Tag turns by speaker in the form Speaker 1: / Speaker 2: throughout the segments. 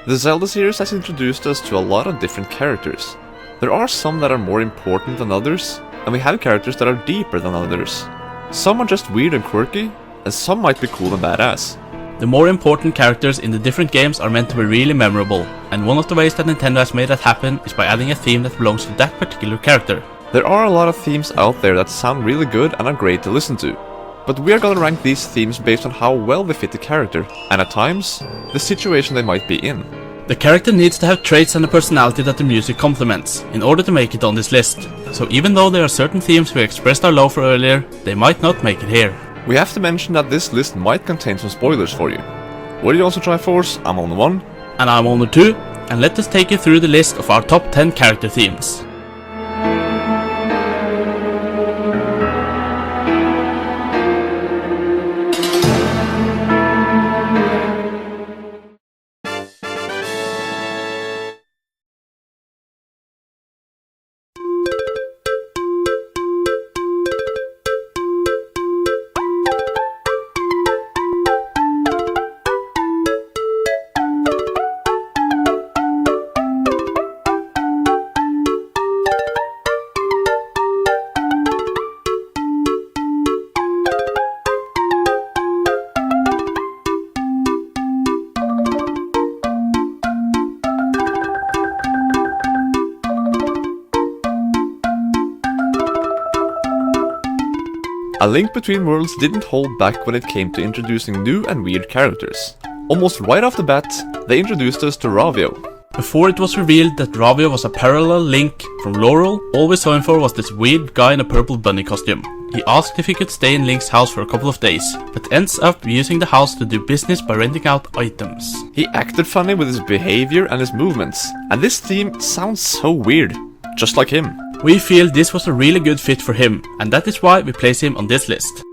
Speaker 1: The Zelda series has introduced us to a lot of different characters. There are some that are more important than others, and we have characters that are deeper than others. Some are just weird and quirky, and some might be cool and badass.
Speaker 2: The more important characters in the different games are meant to be really memorable, and one of the ways that Nintendo has made that happen is by adding a theme that belongs to that particular character.
Speaker 1: There are a lot of themes out there that sound really good and are great to listen to, but we are gonna rank these themes based on how well they fit the character, and at times, the situation they might be in.
Speaker 2: The character needs to have traits and a personality that the music complements, in order to make it on this list. So even though there are certain themes we expressed our love for earlier, they might not make it here.
Speaker 1: We have to mention that this list might contain some spoilers for you. What do you also try Force? I'm on 1.
Speaker 2: And I'm on 2, and let us take you through the list of our top 10 character themes.
Speaker 1: A Link Between Worlds didn't hold back when it came to introducing new and weird characters. Almost right off the bat, they introduced us to Ravio.
Speaker 2: Before it was revealed that Ravio was a parallel Link from Laurel, all we saw him for was this weird guy in a purple bunny costume. He asked if he could stay in Link's house for a couple of days, but ends up using the house to do business by renting out items.
Speaker 1: He acted funny with his behavior and his movements, and this theme sounds so weird, just like him.
Speaker 2: We feel this was a really good fit for him, and that is why we place him on this list.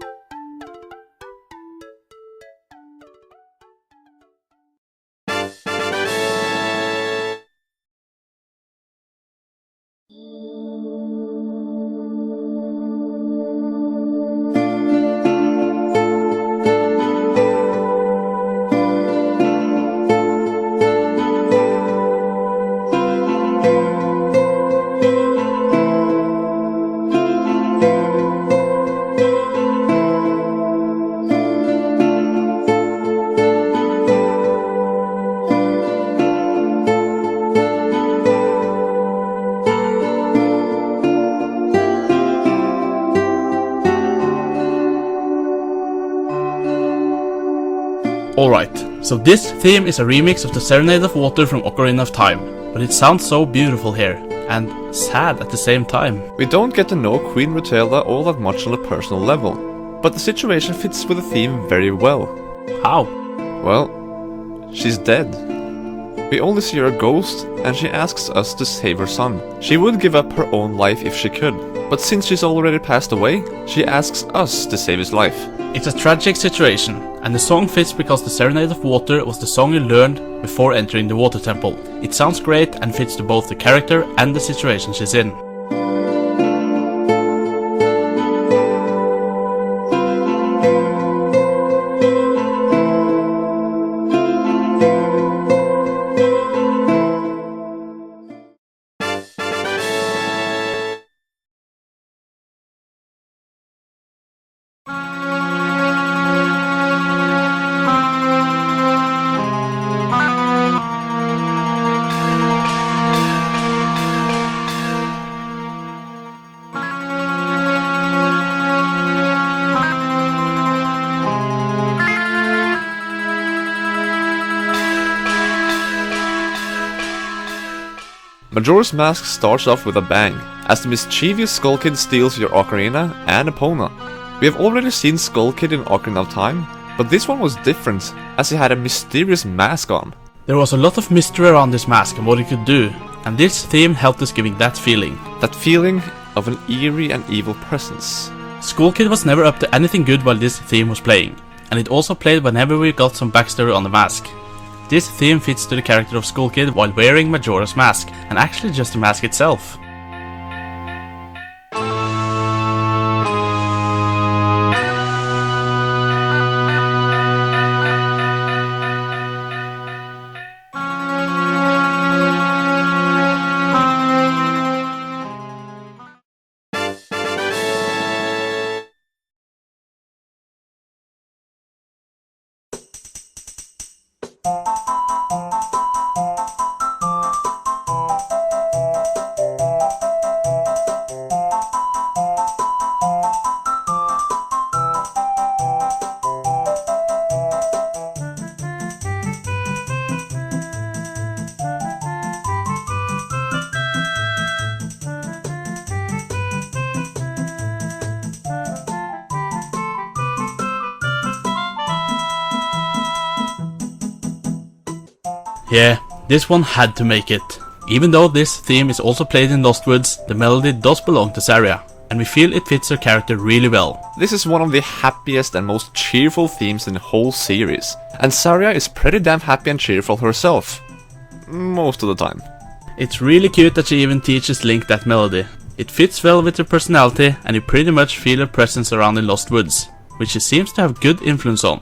Speaker 2: Alright, so this theme is a remix of the Serenade of Water from Ocarina of Time, but it sounds so beautiful here, and sad at the same time.
Speaker 1: We don't get to know Queen Rutela all that much on a personal level, but the situation fits with the theme very well.
Speaker 2: How?
Speaker 1: Well, she's dead. We only see her ghost, and she asks us to save her son. She would give up her own life if she could, but since she's already passed away, she asks us to save his life.
Speaker 2: It's a tragic situation, and the song fits because the Serenade of Water was the song you learned before entering the water temple. It sounds great and fits to both the character and the situation she's in.
Speaker 1: Majora's Mask starts off with a bang, as the mischievous Skull Kid steals your ocarina and Epona. We have already seen Skull Kid in Ocarina of Time, but this one was different, as he had a mysterious mask on.
Speaker 2: There was a lot of mystery around this mask and what it could do, and this theme helped us giving that feeling.
Speaker 1: That feeling of an eerie and evil presence.
Speaker 2: Skull Kid was never up to anything good while this theme was playing, and it also played whenever we got some backstory on the mask. This theme fits to the character of Skull Kid while wearing Majora's Mask, and actually just the mask itself. Yeah, this one had to make it. Even though this theme is also played in Lost Woods, the melody does belong to Saria, and we feel it fits her character really well.
Speaker 1: This is one of the happiest and most cheerful themes in the whole series, and Saria is pretty damn happy and cheerful herself. Most of the time.
Speaker 2: It's really cute that she even teaches Link that melody. It fits well with her personality, and you pretty much feel her presence around in Lost Woods, which she seems to have good influence on.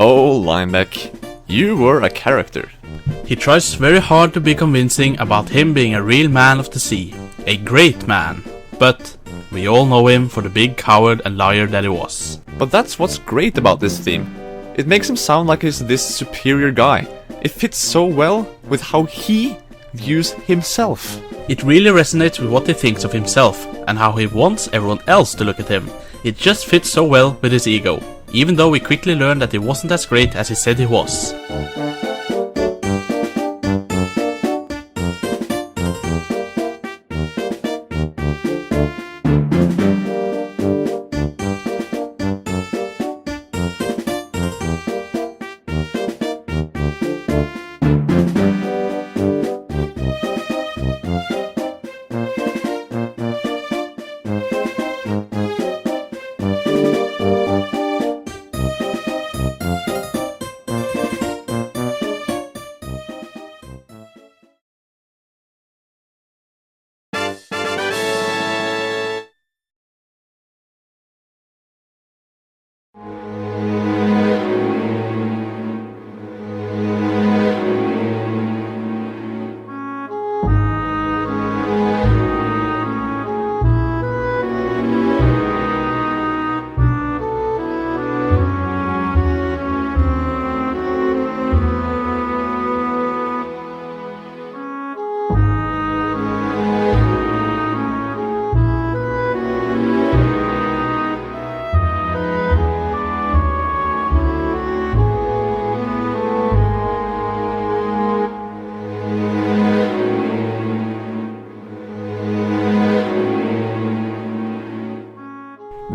Speaker 1: Oh, Linebeck, you were a character.
Speaker 2: He tries very hard to be convincing about him being a real man of the sea, a great man, but we all know him for the big coward and liar that he was.
Speaker 1: But that's what's great about this theme. It makes him sound like he's this superior guy. It fits so well with how he views himself.
Speaker 2: It really resonates with what he thinks of himself and how he wants everyone else to look at him. It just fits so well with his ego, even though we quickly learn that he wasn't as great as he said he was.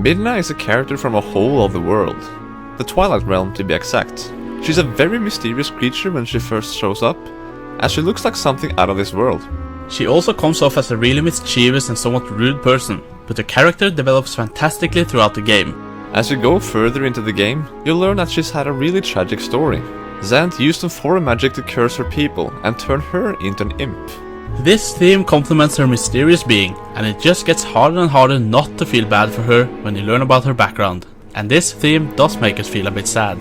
Speaker 1: Midna is a character from a whole other world, the Twilight Realm to be exact. She's a very mysterious creature when she first shows up, as she looks like something out of this world.
Speaker 2: She also comes off as a really mischievous and somewhat rude person, but her character develops fantastically throughout the game.
Speaker 1: As you go further into the game, you'll learn that she's had a really tragic story. Zant used some foreign magic to curse her people and turn her into an imp.
Speaker 2: This theme complements her mysterious being, and it just gets harder and harder not to feel bad for her when you learn about her background. And this theme does make us feel a bit sad.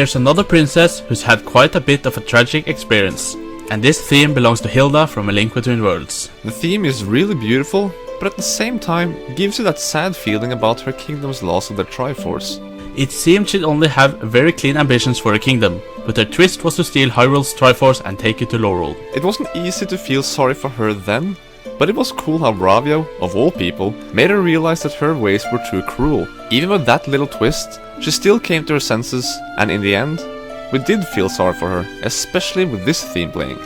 Speaker 2: there's another princess who's had quite a bit of a tragic experience, and this theme belongs to Hilda from A Link Between Worlds.
Speaker 1: The theme is really beautiful, but at the same time gives you that sad feeling about her kingdom's loss of the Triforce.
Speaker 2: It seemed she'd only have very clean ambitions for her kingdom, but her twist was to steal Hyrule's Triforce and take it to Laurel.
Speaker 1: It wasn't easy to feel sorry for her then, but it was cool how Ravio, of all people, made her realize that her ways were too cruel. Even with that little twist, she still came to her senses, and in the end, we did feel sorry for her, especially with this theme playing.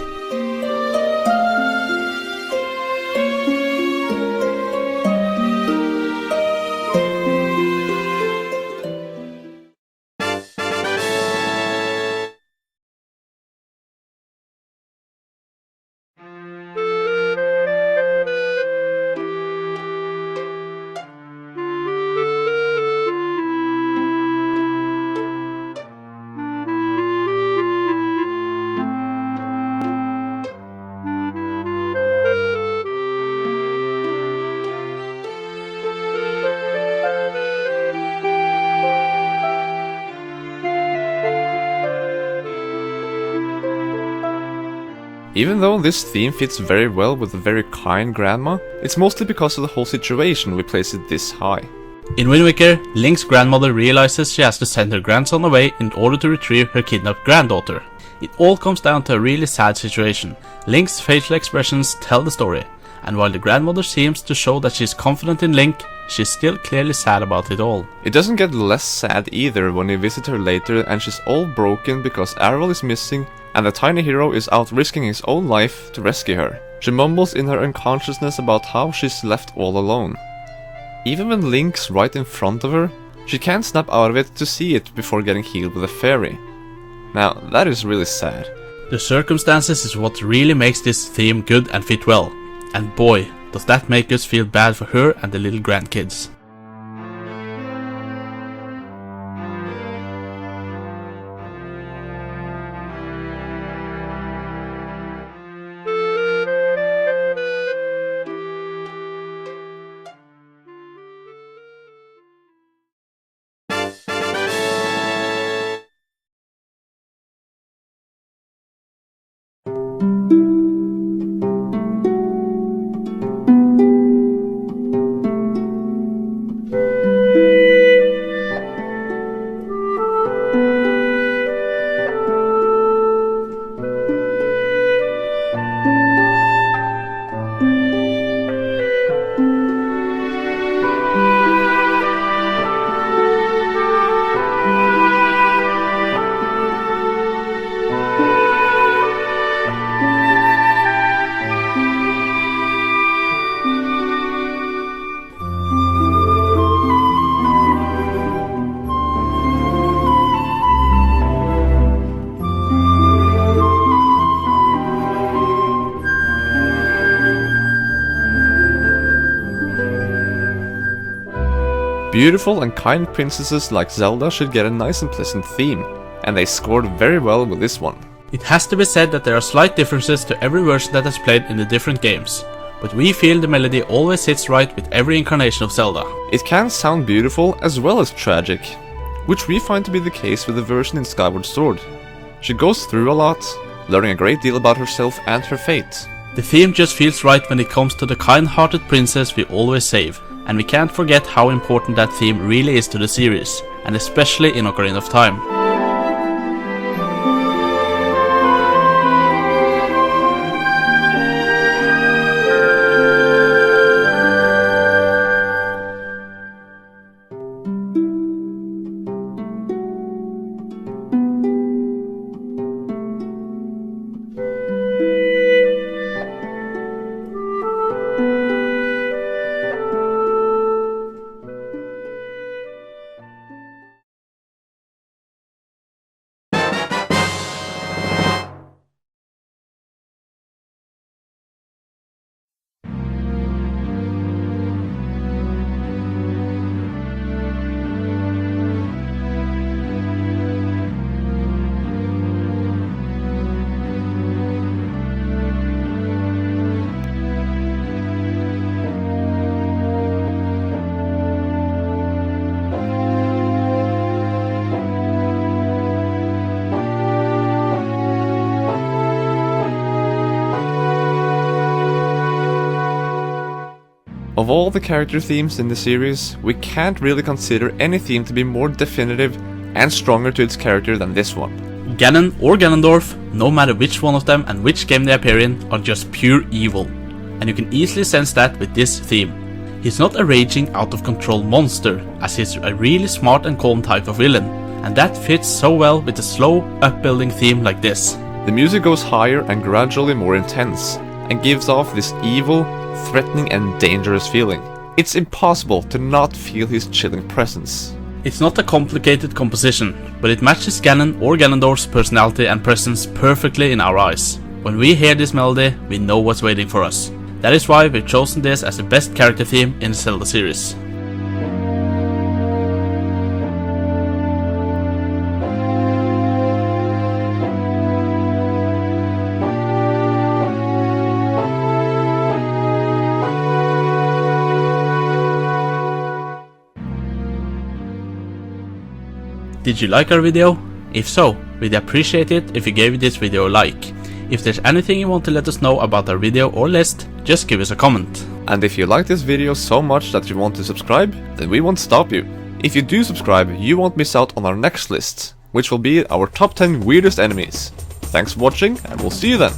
Speaker 1: Even though this theme fits very well with the very kind grandma, it's mostly because of the whole situation we place it this high.
Speaker 2: In Wind Waker, Link's grandmother realizes she has to send her grandson away in order to retrieve her kidnapped granddaughter. It all comes down to a really sad situation. Link's facial expressions tell the story, and while the grandmother seems to show that she's confident in Link, she's still clearly sad about it all.
Speaker 1: It doesn't get less sad either when you visit her later and she's all broken because Arvel is missing and the tiny hero is out risking his own life to rescue her. She mumbles in her unconsciousness about how she's left all alone. Even when Link's right in front of her, she can't snap out of it to see it before getting healed with a fairy. Now, that is really sad.
Speaker 2: The circumstances is what really makes this theme good and fit well. And boy, does that make us feel bad for her and the little grandkids.
Speaker 1: Beautiful and kind princesses like Zelda should get a nice and pleasant theme, and they scored very well with this one.
Speaker 2: It has to be said that there are slight differences to every version that has played in the different games, but we feel the melody always sits right with every incarnation of Zelda.
Speaker 1: It can sound beautiful as well as tragic, which we find to be the case with the version in Skyward Sword. She goes through a lot, learning a great deal about herself and her fate.
Speaker 2: The theme just feels right when it comes to the kind-hearted princess we always save, and we can't forget how important that theme really is to the series, and especially in Ocarina of Time.
Speaker 1: Of all the character themes in the series, we can't really consider any theme to be more definitive and stronger to its character than this one.
Speaker 2: Ganon or Ganondorf, no matter which one of them and which game they appear in, are just pure evil. And you can easily sense that with this theme. He's not a raging out of control monster, as he's a really smart and calm type of villain, and that fits so well with a slow, upbuilding theme like this.
Speaker 1: The music goes higher and gradually more intense, and gives off this evil, threatening and dangerous feeling. It's impossible to not feel his chilling presence.
Speaker 2: It's not a complicated composition, but it matches Ganon or Ganondorf's personality and presence perfectly in our eyes. When we hear this melody, we know what's waiting for us. That is why we've chosen this as the best character theme in the Zelda series. Did you like our video? If so, we'd appreciate it if you gave this video a like. If there's anything you want to let us know about our video or list, just give us a comment.
Speaker 1: And if you like this video so much that you want to subscribe, then we won't stop you. If you do subscribe, you won't miss out on our next list, which will be our top 10 weirdest enemies. Thanks for watching, and we'll see you then.